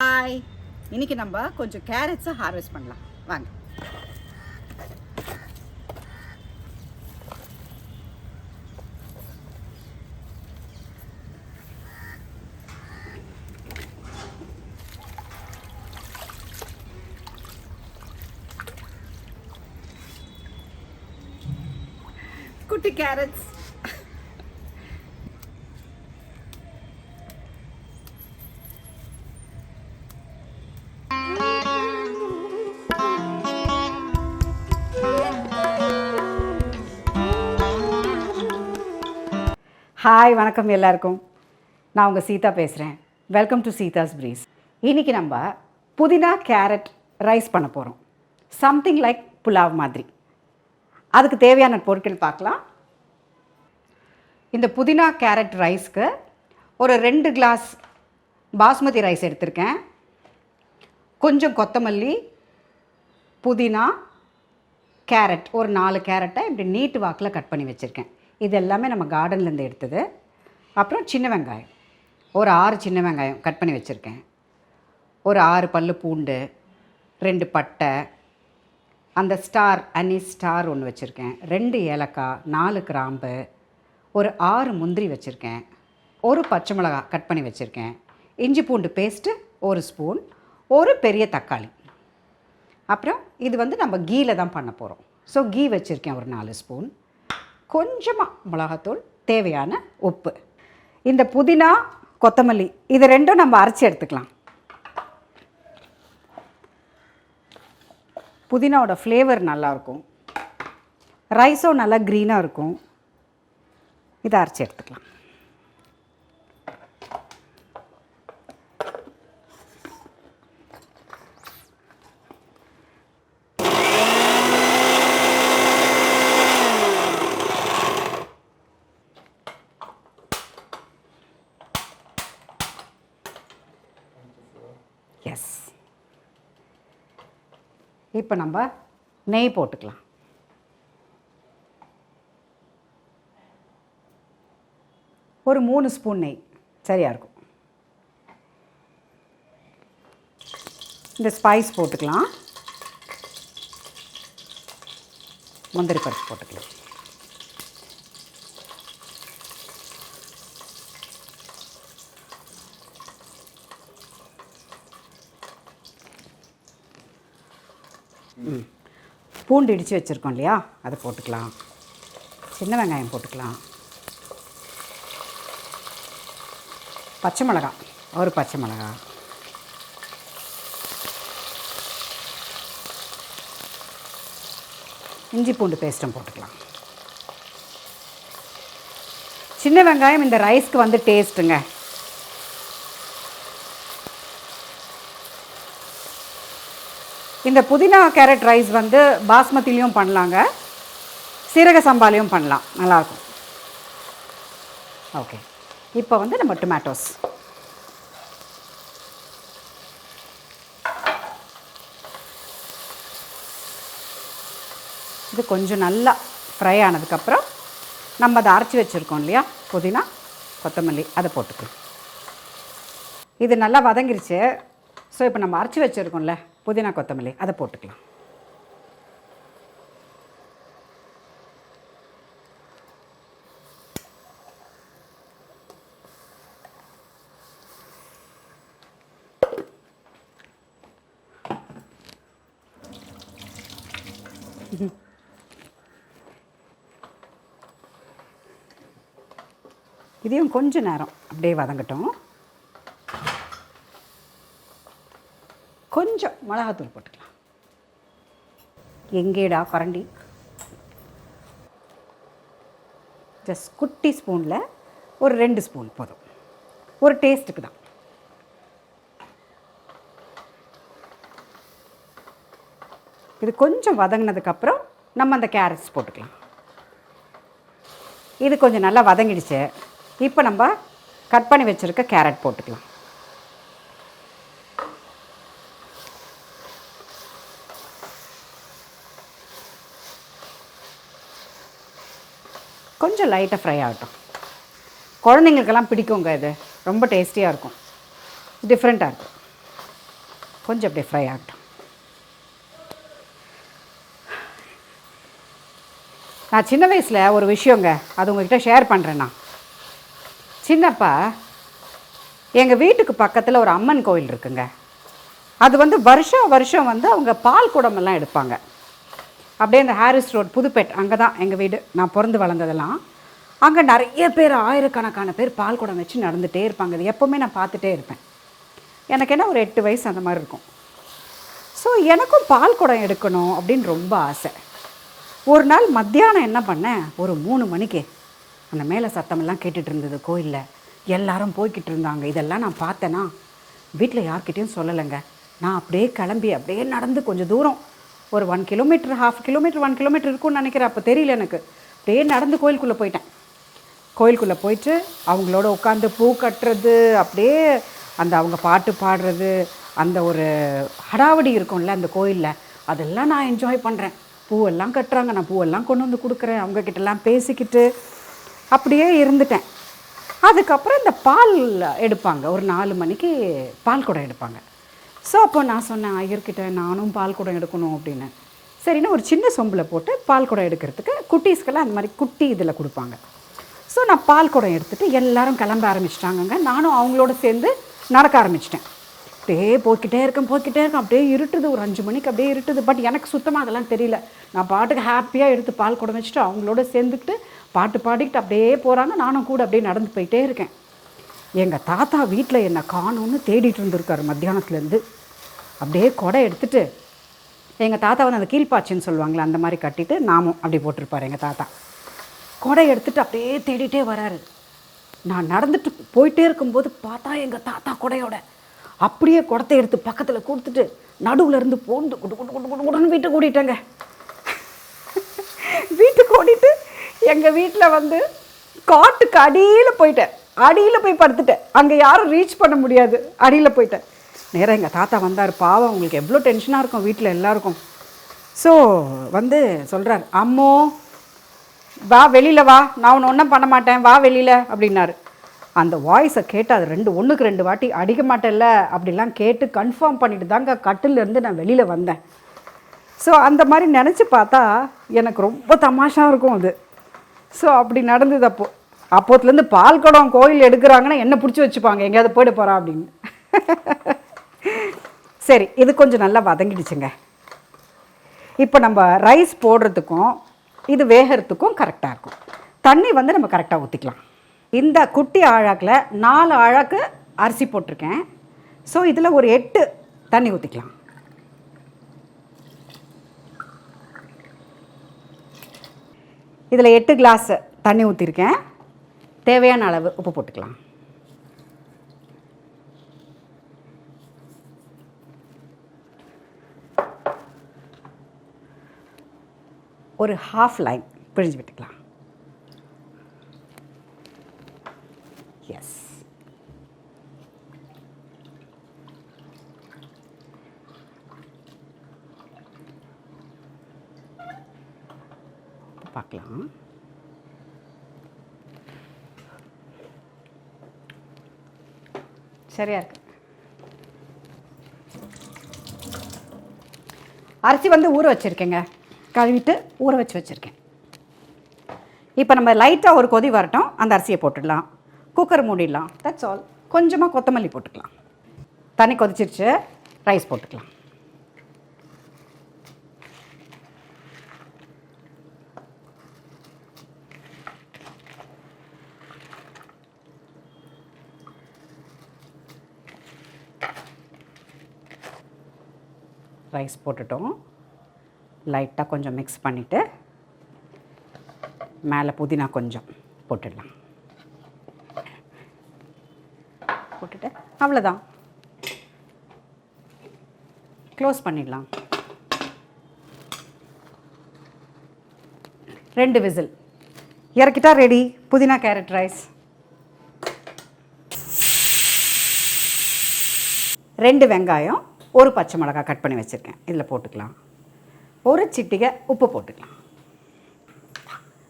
Hi, இன்னைக்கு நம்ம கொஞ்சம் கேரட்ஸை ஹார்வெஸ்ட் பண்ணலாம் வாங்க. குட்டி கேரட்ஸ். ஹாய், வணக்கம் எல்லாருக்கும். நான் உங்கள் சீதா பேசுகிறேன். Welcome to Seetha's breeze. இன்றைக்கி நம்ம புதினா கேரட் ரைஸ் பண்ண போகிறோம். சம்திங் லைக் புலாவ் மாதிரி. அதுக்கு தேவையான பொருட்கள் பார்க்கலாம். இந்த புதினா கேரட் ரைஸ்க்கு ஒரு 2 கிளாஸ் பாஸ்மதி ரைஸ் எடுத்திருக்கேன். கொஞ்சம் கொத்தமல்லி, புதினா, கேரட், ஒரு 4 கேரட்டை இப்படி நீட்டு வாக்கில் கட் பண்ணி வச்சுருக்கேன். இது எல்லாமே நம்ம கார்டன்லேருந்து எடுத்தது. அப்புறம் சின்ன வெங்காயம், ஒரு 6 சின்ன வெங்காயம் கட் பண்ணி வச்சுருக்கேன். ஒரு 6 பல்லு பூண்டு, 2 பட்டை, அந்த ஸ்டார் அனீஸ் ஸ்டார் ஒன்று வச்சுருக்கேன், 2 ஏலக்காய், 4 கிராம்பு, ஒரு 6 முந்திரி வச்சுருக்கேன், ஒரு பச்சை மிளகா கட் பண்ணி வச்சுருக்கேன், இஞ்சி பூண்டு பேஸ்ட்டு 1 ஸ்பூன், ஒரு பெரிய தக்காளி. அப்புறம் இது நம்ம கீயில் தான் பண்ண போகிறோம். ஸோ கீ வச்சுருக்கேன் ஒரு 4 ஸ்பூன், கொஞ்சமாக மிளகாத்தூள், தேவையான உப்பு. இந்த புதினா கொத்தமல்லி இது ரெண்டும் நம்ம அரைச்சி எடுத்துக்கலாம். புதினாவோட ஃப்ளேவர் நல்லாயிருக்கும், ரைஸும் நல்லா க்ரீனாக இருக்கும். இதை அரைச்சி எடுத்துக்கலாம். எஸ், இப்போ நம்ம நெய் போட்டுக்கலாம். ஒரு 3 ஸ்பூன் நெய் சரியாக இருக்கும். இந்த ஸ்பைஸ் போட்டுக்கலாம். முந்திரி பருப்பு போட்டுக்கலாம். பூண்டு இடித்து வச்சுருக்கோம் இல்லையா, அதை போட்டுக்கலாம். சின்ன வெங்காயம் போட்டுக்கலாம். பச்சை மிளகா, ஒரு பச்சை மிளகா, இஞ்சி பூண்டு பேஸ்ட்டும் போட்டுக்கலாம். சின்ன வெங்காயம் இந்த ரைஸ்க்கு டேஸ்ட்டுங்க. இந்த புதினா கேரட் ரைஸ் பாஸ்மதிலையும் பண்ணலாங்க, சீரக சம்பாலையும் பண்ணலாம், நல்லாயிருக்கும். ஓகே, இப்போ நம்ம டொமேட்டோஸ், இது கொஞ்சம் நல்லா ஃப்ரை ஆனதுக்கப்புறம் நம்ம அதை அரைச்சி வச்சுருக்கோம் இல்லையா புதினா கொத்தமல்லி, அதை போட்டுக்கலாம். இது நல்லா வதங்கிருச்சு. ஸோ இப்போ நம்ம அரைச்சி வச்சுருக்கோம்ல புதினா கொத்தமல்லி, அதை போட்டுக்கலாம். இதையும் கொஞ்சம் நேரம் அப்படியே வதங்கட்டும். கொஞ்சம் மிளகாத்தூள் போட்டுக்கலாம். எங்கேடா கரண்டி? ஜஸ்ட் குட்டி ஸ்பூனில் ஒரு 2 ஸ்பூன் போதும், ஒரு டேஸ்ட்டுக்கு தான். இது கொஞ்சம் வதங்கினதுக்கப்புறம் நம்ம அந்த கேரட்ஸ் போட்டுக்கலாம். இது கொஞ்சம் நல்லா வதங்கிடுச்சு. இப்போ நம்ம கட் பண்ணி வச்சுருக்க கேரட் போட்டுக்கலாம். கொஞ்சம் லைட்டாக ஃப்ரை ஆகட்டும். குழந்தைங்களுக்கெல்லாம் பிடிக்குங்க, இது ரொம்ப டேஸ்டியாக இருக்கும், டிஃப்ரெண்ட்டாக இருக்கும். கொஞ்சம் அப்படியே ஃப்ரை ஆகட்டும். நான் சின்ன வயசில் ஒரு விஷயங்க, அது உங்கள்கிட்ட ஷேர் பண்ணுறேன். நான் சின்னப்பா எங்கள் வீட்டுக்கு பக்கத்தில் ஒரு அம்மன் கோயில் இருக்குங்க. அது வந்து வருஷம் வந்து அவங்க பால் குடமெல்லாம் எடுப்பாங்க. அப்படியே இந்த ஹாரிஸ் ரோட் புதுப்பேட், அங்கே தான் எங்கள் வீடு, நான் பிறந்து வளர்ந்ததெல்லாம். அங்கே நிறைய பேர், ஆயிரக்கணக்கான பேர் பால் குடம் வச்சு நடந்துகிட்டே இருப்பாங்க. அது எப்போவுமே நான் பார்த்துட்டே இருப்பேன். எனக்கு என்ன ஒரு 8 வயசு அந்த மாதிரி இருக்கும். ஸோ எனக்கும் பால் குடம் எடுக்கணும் அப்படின்னு ரொம்ப ஆசை. ஒரு நாள் மத்தியானம் என்ன பண்ணேன், ஒரு 3 மணிக்கு அந்த மேலே சத்தமெல்லாம் கேட்டுட்டு இருந்தது கோயிலில். எல்லாரும் போய்கிட்டு இருந்தாங்க. இதெல்லாம் நான் பார்த்தேன்னா வீட்டில் யார்கிட்டையும் சொல்லலைங்க. நான் அப்படியே கிளம்பி அப்படியே நடந்து கொஞ்சம் தூரம், ஒரு 1 கிலோமீட்டர், 1/2 கிலோமீட்டர், 1 கிலோமீட்டர் இருக்கும்னு நினைக்கிறேன், அப்போ தெரியல எனக்கு. அப்படியே நடந்து கோயிலுக்குள்ளே போயிட்டேன். கோயிலுக்குள்ளே போயிட்டு அவங்களோட உட்காந்து பூ கட்டுறது, அப்படியே அந்த அவங்க பாட்டு பாடுறது, அந்த ஒரு ஹடாவடி இருக்கும்ல அந்த கோயிலில், அதெல்லாம் நான் என்ஜாய் பண்ணுறேன். பூவெல்லாம் கட்டுறாங்க, நான் பூவெல்லாம் கொண்டு வந்து கொடுக்குறேன், அவங்கக்கிட்டலாம் பேசிக்கிட்டு அப்படியே இருந்துட்டேன். அதுக்கப்புறம் இந்த பால் எடுப்பாங்க, ஒரு 4 மணிக்கு பால் குடம் எடுப்பாங்க. ஸோ அப்போ நான் சொன்னேன் ஐயர்கிட்ட, நானும் பால் குடம் எடுக்கணும் அப்படின்னு. சரின்னு ஒரு சின்ன சொம்பில் போட்டு பால் குடம் எடுக்கிறதுக்கு, குட்டீஸ்க்கெல்லாம் அந்த மாதிரி குட்டி இதில் கொடுப்பாங்க. ஸோ நான் பால் குடம் எடுத்துகிட்டு எல்லோரும் கிளம்ப ஆரம்பிச்சிட்டாங்கங்க. நானும் அவங்களோட சேர்ந்து நடக்க ஆரம்பிச்சிட்டேன். அப்படியே போய்கிட்டே இருக்கேன், அப்படியே இருட்டுது, ஒரு 5 மணிக்கு அப்படியே இருட்டுது. பட் எனக்கு சுத்தமாக அதெல்லாம் தெரியல. நான் பாட்டுக்கு ஹாப்பியாக எடுத்து பால் குடம் வச்சுட்டு அவங்களோட சேர்ந்துக்கிட்டு பாட்டு பாடிக்கிட்டு அப்படியே போகிறாங்க. நானும் கூட அப்படியே நடந்து போயிட்டே இருக்கேன். எங்கள் தாத்தா வீட்டில் என்னை காணோன்னு தேடிட்டு இருந்திருக்காரு மத்தியானத்துலேருந்து. அப்படியே கொடை எடுத்துகிட்டு, எங்கள் தாத்தா வந்து அந்த கீழ்ப்பாச்சின்னு சொல்லுவாங்களே அந்த மாதிரி கட்டிட்டு நாமும் அப்படி போட்டிருப்பார் எங்கள் தாத்தா. கொடை எடுத்துகிட்டு அப்படியே தேடிட்டே வராரு. நான் நடந்துட்டு போயிட்டே இருக்கும்போது பார்த்தா எங்கள் தாத்தா கொடையோட அப்படியே குடத்தை எடுத்து பக்கத்தில் கொடுத்துட்டு நடுவில் இருந்து போந்து குடு குடு குடு குடு குடுன்னு வீட்டுக்கு ஓடிட்டேங்க. வீட்டுக்கு ஓடிட்டு எங்கள் வீட்டில் வந்து காட்டுக்கு அடியில் போயிட்டேன். அடியில் போய் படுத்துட்டேன். அங்கே யாரும் ரீச் பண்ண முடியாது. அடியில் போயிட்டேன். நேராக எங்கள் தாத்தா வந்தார். பாவம், உங்களுக்கு எவ்வளோ டென்ஷனாக இருக்கும் வீட்டில் எல்லாருக்கும். ஸோ வந்து சொல்கிறார், அம்மோ வா வெளியில் வா, நான் உன்னை ஒன்றும் பண்ண மாட்டேன், வா வெளியில் அப்படின்னாரு. அந்த வாய்ஸை கேட்டு அது 1க்கு 2 வாட்டி அடிக்க மாட்டேன்ல அப்படிலாம் கேட்டு கன்ஃபார்ம் பண்ணிட்டு தாங்க கட்டிலேருந்து நான் வெளியில் வந்தேன். ஸோ அந்த மாதிரி நினச்சி பார்த்தா எனக்கு ரொம்ப தமாஷாக இருக்கும் அது. ஸோ அப்படி நடந்தது. அப்போத்துலேருந்து பால் குடம் கோயில் எடுக்கிறாங்கன்னா என்ன பிடிச்சி வச்சுப்பாங்க, எங்கேயாவது போய்ட்டு போகிறா அப்படின்னு. சரி, இது கொஞ்சம் நல்லா வதங்கிடுச்சுங்க. இப்போ நம்ம ரைஸ் போடுறதுக்கும் இது வேகிறதுக்கும் கரெக்டாக இருக்கும். தண்ணி வந்து நம்ம கரெக்டாக ஊற்றிக்கலாம். இந்த குட்டி ஆழாக்கில் 4 ஆழாக்கு அரிசி போட்டிருக்கேன். ஸோ இதில் ஒரு 8 தண்ணி ஊற்றிக்கலாம். இதில் 8 கிளாஸ் தண்ணி ஊற்றிருக்கேன். தேவையான அளவு உப்பு போட்டுக்கலாம். ஒரு 1/2 லைம் பிழிஞ்சு விட்டுக்கலாம். எஸ், பார்க்கலாம். சரியா இருக்கு. அரிசி வந்து ஊற வச்சுருக்கேங்க, கழுவிட்டு ஊற வச்சுருக்கேன். இப்போ நம்ம லைட்டாக ஒரு கொதி வரட்டும், அந்த அரிசியை போட்டுடலாம். குக்கர் மூடிடலாம். That's all. கொஞ்சமாக கொத்தமல்லி போட்டுக்கலாம். தண்ணி கொதிச்சிருச்சு, ரைஸ் போட்டுக்கலாம். ரைஸ் போட்டுட்டோம். லைட்டாக கொஞ்சம் மிக்ஸ் பண்ணிவிட்டு மேலே புதினா கொஞ்சம் போட்டுடலாம். போட்டுட்டு அவ்வளோதான், க்ளோஸ் பண்ணிடலாம். 2 விசில் இறக்கிட்டா ரெடி புதினா கேரட் ரைஸ். 2 வெங்காயம், 1 பச்சை மிளகாய் கட் பண்ணி வச்சுருக்கேன், இதில் போட்டுக்கலாம். ஒரு சிட்டிகை உப்பு போட்டுக்கலாம்.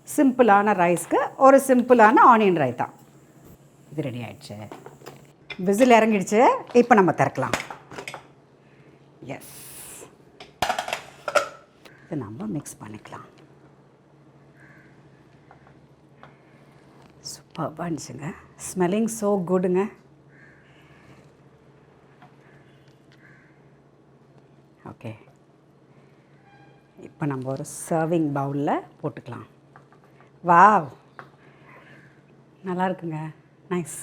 சிம்பிளான ரைஸ்க்கு ஒரு சிம்பிளான ஆனியன் ரைத்தா. இது ரெடி ஆகிடுச்சு. விசில் இறங்கிடுச்சு. இப்போ நம்ம திறக்கலாம். எஸ், இதை நம்ம மிக்ஸ் பண்ணிக்கலாம். சூப்பராக இருந்துச்சுங்க. Smelling so குட்டுங்க. ஓகே, இப்போ நம்ம ஒரு சர்விங் பவுலில் போட்டுக்கலாம். வாவ், நல்லா இருக்குங்க. நைஸ்.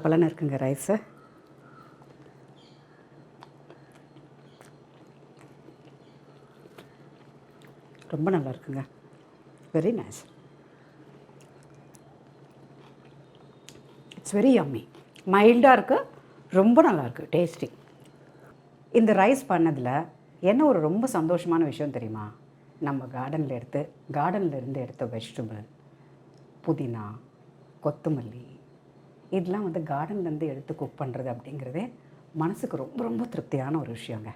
பலன்னு இருக்குங்க ரைஸு. ரொம்ப நல்லா இருக்குங்க. Very nice. It's very yummy. மைல்டாக இருக்குது, ரொம்ப நல்லாயிருக்கு, டேஸ்டி. இந்த ரைஸ் பண்ணதில் என்ன ஒரு ரொம்ப சந்தோஷமான விஷயம் தெரியுமா? நம்ம கார்டனில் இருந்து எடுத்த வெஜிடபிள், புதினா, கொத்தமல்லி, இதெல்லாம் வந்து கார்டன்லேருந்து எடுத்து குக் பண்ணுறது அப்படிங்கிறதே மனசுக்கு ரொம்ப ரொம்ப திருப்தியான ஒரு விஷயங்க.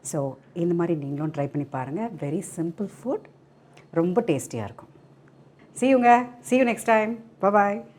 ஸோ இந்த மாதிரி நீங்களும் ட்ரை பண்ணி பாருங்கள். வெரி சிம்பிள் ஃபுட், ரொம்ப டேஸ்டியாக இருக்கும். See you next time. Bye bye.